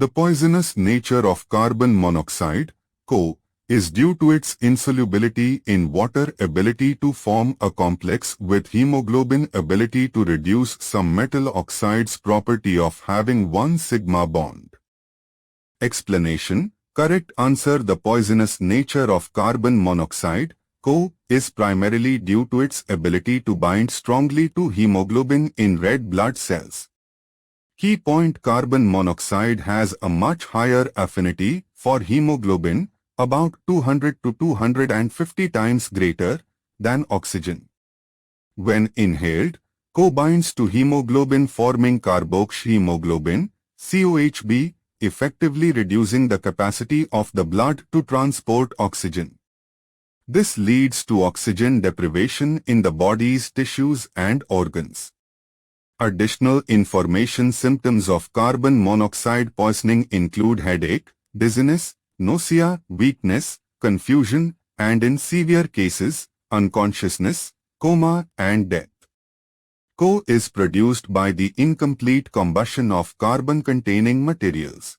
The poisonous nature of carbon monoxide, CO, is due to its insolubility in water, ability to form a complex with hemoglobin, ability to reduce some metal oxides, property of having one sigma bond. Explanation. Correct answer. The poisonous nature of carbon monoxide, CO, is primarily due to its ability to bind strongly to hemoglobin in red blood cells. Key point: carbon monoxide has a much higher affinity for hemoglobin, about 200 to 250 times greater than oxygen. When inhaled, CO binds to hemoglobin, forming carboxyhemoglobin, COHB, effectively reducing the capacity of the blood to transport oxygen. This leads to oxygen deprivation in the body's tissues and organs. Additional information. Symptoms of carbon monoxide poisoning include headache, dizziness, nausea, weakness, confusion, and in severe cases, unconsciousness, coma, and death. CO is produced by the incomplete combustion of carbon-containing materials.